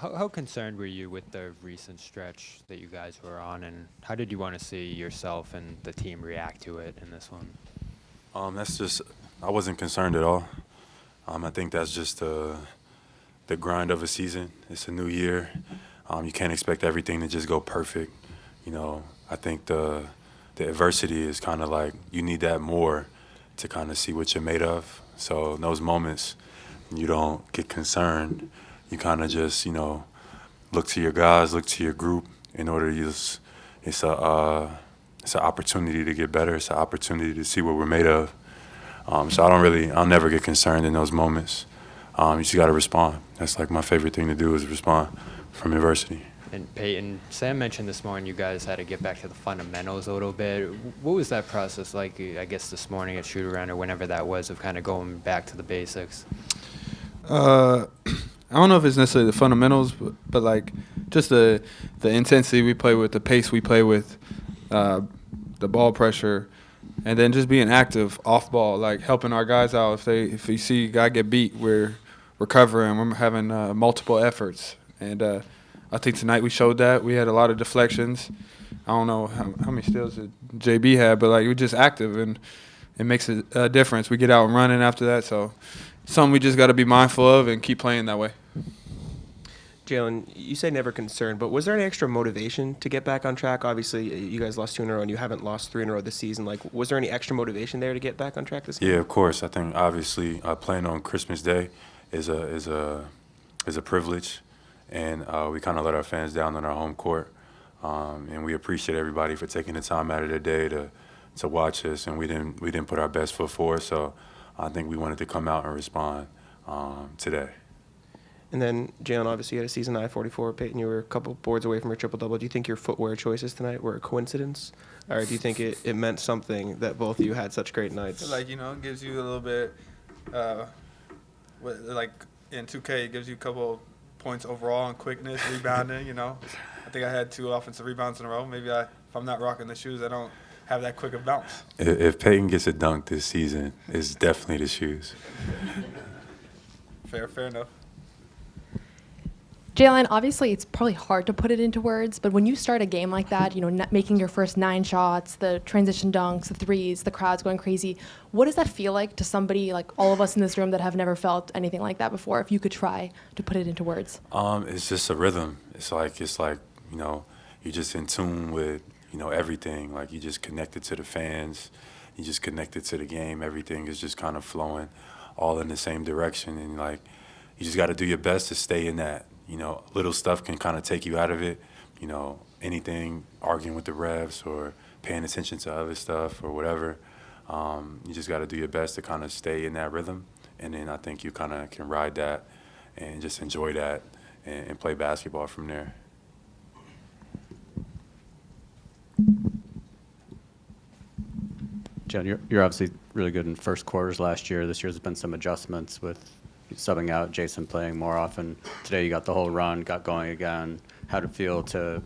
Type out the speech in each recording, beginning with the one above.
How concerned were you with the recent stretch that you guys were on, and how did you want to see yourself and the team react to it in this one? That's just I wasn't concerned at all. I think that's just the grind of a season. It's a new year. You can't expect everything to just go perfect. I think the adversity is kind of like you need that more to kind of see what you're made of. So in those moments, you don't get concerned. You kind of just look to your guys, look to your group in order to just it's an opportunity to get better. It's an opportunity to see what we're made of. So I'll never get concerned in those moments. You just got to respond. That's like my favorite thing to do is respond from adversity. And Payton, Sam mentioned this morning you guys had to get back to the fundamentals a little bit. What was that process like, I guess, this morning at shoot-around or whenever that was, of kind of going back to the basics? I don't know if it's necessarily the fundamentals, but like just the intensity we play with, the pace we play with, the ball pressure, and then just being active off ball, like helping our guys out. If you see a guy get beat, we're recovering. We're having multiple efforts, and I think tonight we showed that. We had a lot of deflections. I don't know how many steals did JB had, but like we're just active, and it makes a difference. We get out and running after that, so something we just got to be mindful of and keep playing that way. Jaylen, you say never concerned, but was there any extra motivation to get back on track? Obviously, you guys lost 2 in a row, and you haven't lost 3 in a row this season. Like, was there any extra motivation there to get back on track this game? Yeah, of course. I think obviously playing on Christmas Day is a privilege, and we kind of let our fans down on our home court, and we appreciate everybody for taking the time out of their day to watch us, and we didn't put our best foot forward. So I think we wanted to come out and respond today. And then, Jaylen, obviously you had a season high 44. Payton, you were a couple boards away from a triple-double. Do you think your footwear choices tonight were a coincidence? Or do you think it meant something that both of you had such great nights? Like, it gives you a little bit, like in 2K, it gives you a couple points overall in quickness, rebounding, I think I had 2 offensive rebounds in a row. Maybe if I'm not rocking the shoes, I don't have that quick of bounce. If Payton gets a dunk this season, it's definitely the shoes. Fair enough. Jaylen, obviously it's probably hard to put it into words, but when you start a game like that, making your first 9 shots, the transition dunks, the threes, the crowd's going crazy, what does that feel like to somebody like all of us in this room that have never felt anything like that before, if you could try to put it into words? It's just a rhythm. It's like you're just in tune with, everything. Like you just connected to the fans, you just connected to the game. Everything is just kind of flowing all in the same direction, and like you just got to do your best to stay in that. Little stuff can kind of take you out of it. Anything, arguing with the refs or paying attention to other stuff or whatever. You just got to do your best to kind of stay in that rhythm. And then I think you kind of can ride that and just enjoy that and play basketball from there. Jaylen, you're obviously really good in first quarters last year. This year there's been some adjustments with subbing out, Jason playing more often. Today you got the whole run, got going again. How did it feel to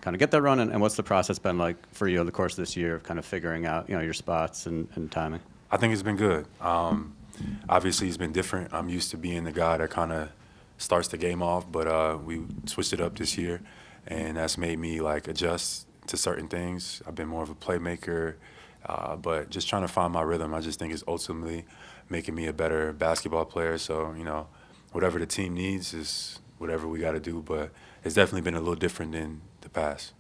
kind of get that run, and what's the process been like for you over the course of this year of kind of figuring out your spots and timing? I think it's been good. Obviously it's been different. I'm used to being the guy that kind of starts the game off, but we switched it up this year, and that's made me like adjust to certain things. I've been more of a playmaker, but just trying to find my rhythm. I just think it's ultimately making me a better basketball player. So, whatever the team needs is whatever we got to do. But it's definitely been a little different than the past.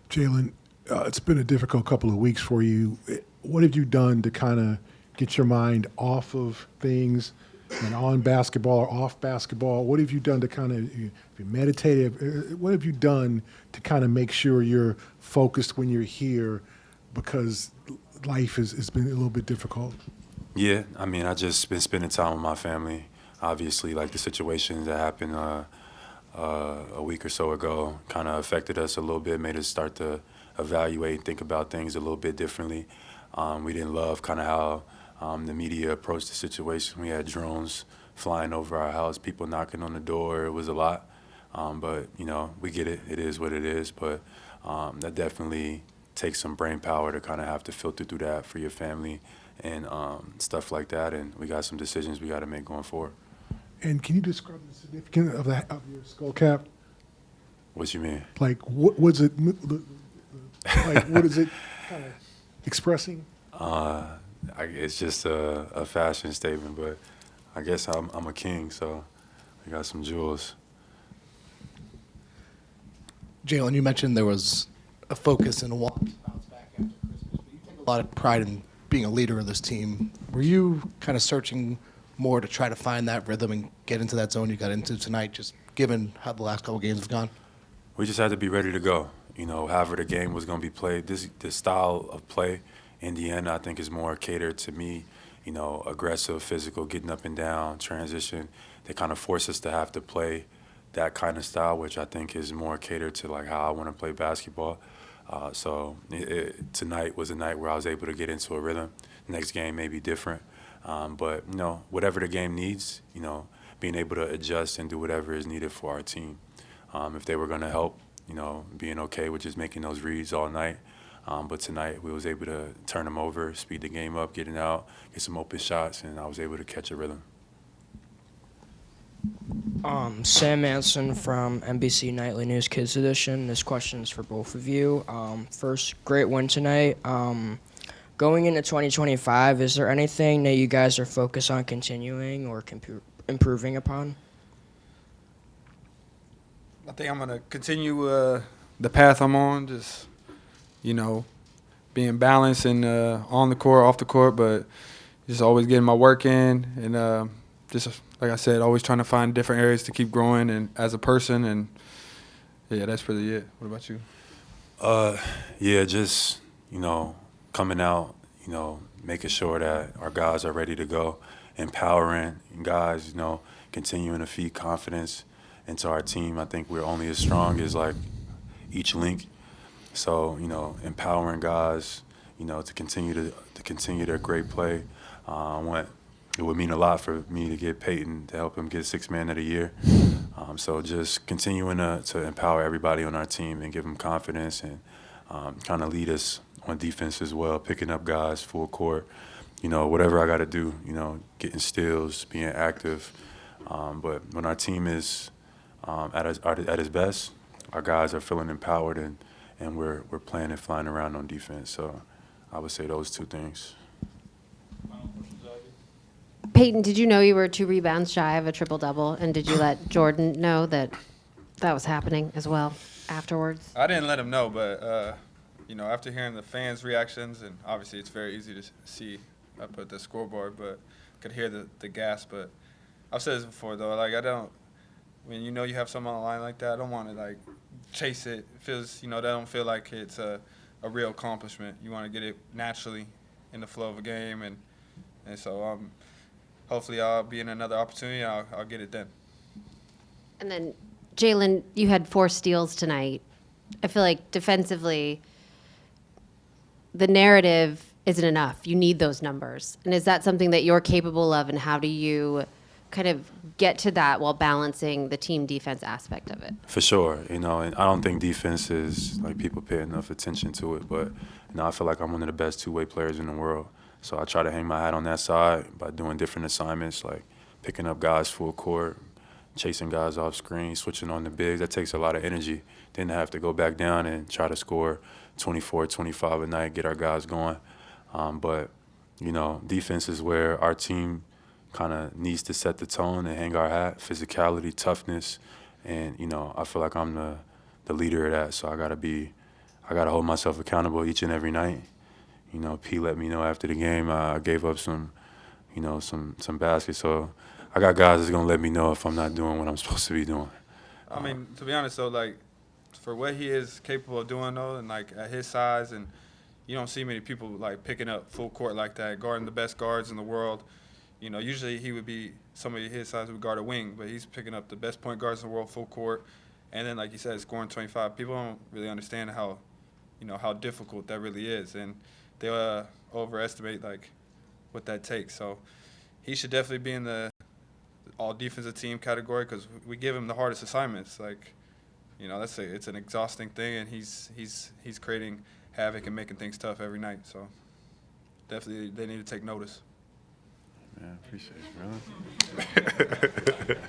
Jaylen, it's been a difficult couple of weeks for you. What have you done to kind of get your mind off of things and on basketball or off basketball? What have you done to kind of, you meditative, what have you done to kind of make sure you're focused when you're here, because life has been a little bit difficult? Yeah, I just been spending time with my family. Obviously, like the situations that happened a week or so ago kind of affected us a little bit, made us start to evaluate and think about things a little bit differently. We didn't love kind of how the media approached the situation. We had drones flying over our house, people knocking on the door. It was a lot, but we get it. It is what it is. But that definitely takes some brain power to kind of have to filter through that for your family and stuff like that. And we got some decisions we got to make going forward. And can you describe the significance of your skull cap? What you mean? Like, what was it? Like, what is it kind of expressing? It's just a fashion statement, but I guess I'm a king, so I got some jewels. Jaylen, you mentioned there was a focus and a want to bounce back after Christmas, but you take a lot of pride in being a leader of this team. Were you kind of searching more to try to find that rhythm and get into that zone you got into tonight, just given how the last couple games have gone? We just had to be ready to go. You know, however the game was going to be played, this style of play in the end, I think, is more catered to me. You know, aggressive, physical, getting up and down, transition. They kind of force us to have to play that kind of style, which I think is more catered to like how I want to play basketball. So tonight was a night where I was able to get into a rhythm. Next game may be different, but you know, whatever the game needs, you know, being able to adjust and do whatever is needed for our team. If they were going to help, you know, being okay with just making those reads all night. But tonight we was able to turn them over, speed the game up, getting out, get some open shots, and I was able to catch a rhythm. Sam Manson from NBC Nightly News Kids Edition. This question is for both of you. First, great win tonight. Going into 2025, is there anything that you guys are focused on continuing or improving upon? I think I'm going to continue the path I'm on, just, you know, being balanced and on the court, off the court, but just always getting my work in and just, like I said, always trying to find different areas to keep growing and as a person. And, yeah, that's really it. What about you? Yeah, just, you know, coming out, you know, making sure that our guys are ready to go, empowering guys, you know, continuing to feed confidence into our team. I think we're only as strong as, like, each link. So, you know, empowering guys, you know, to continue their great play. It would mean a lot for me to get Payton to help him get Sixth Man of the Year. So just continuing to empower everybody on our team and give them confidence and kind of lead us on defense as well, picking up guys full court, you know, whatever I got to do, you know, getting steals, being active. But when our team is at its best, our guys are feeling empowered and we're playing and flying around on defense. So I would say those two things. Payton, did you know you were 2 rebounds shy of a triple-double, and did you let Jordan know that that was happening as well afterwards? I didn't let him know, but, you know, after hearing the fans' reactions, and obviously it's very easy to see up at the scoreboard, but could hear the gas. But I've said this before, though, like, when you know you have someone on the line like that, I don't want to, like, chase it. It feels, you know, that don't feel like it's a real accomplishment. You want to get it naturally in the flow of a game, and so hopefully I'll be in another opportunity. I'll get it then. And then, Jaylen, you had 4 steals tonight. I feel like defensively, the narrative isn't enough. You need those numbers. And is that something that you're capable of, and how do you kind of get to that while balancing the team defense aspect of it? For sure, you know, and I don't think defense is, like, people pay enough attention to it, but, you know, I feel like I'm one of the best two-way players in the world. So I try to hang my hat on that side by doing different assignments, like picking up guys full court, chasing guys off screen, switching on the bigs. That takes a lot of energy. Then to have to go back down and try to score 24, 25 a night, get our guys going. But, you know, defense is where our team kind of needs to set the tone and hang our hat, physicality, toughness. And, you know, I feel like I'm the leader of that. So I got to hold myself accountable each and every night. You know, P let me know after the game I gave up some baskets. So I got guys that's going to let me know if I'm not doing what I'm supposed to be doing. I mean, to be honest, though, like, for what he is capable of doing, though, and, like, at his size, and you don't see many people, like, picking up full court like that, guarding the best guards in the world. You know, usually he would be, somebody his size would guard a wing, but he's picking up the best point guards in the world full court. And then, like you said, scoring 25. People don't really understand how difficult that really is. And they overestimate, like, what that takes. So he should definitely be in the all-defensive team category because we give him the hardest assignments. Like, you know, it's an exhausting thing, and he's creating havoc and making things tough every night. So definitely they need to take notice. Yeah, appreciate it, brother.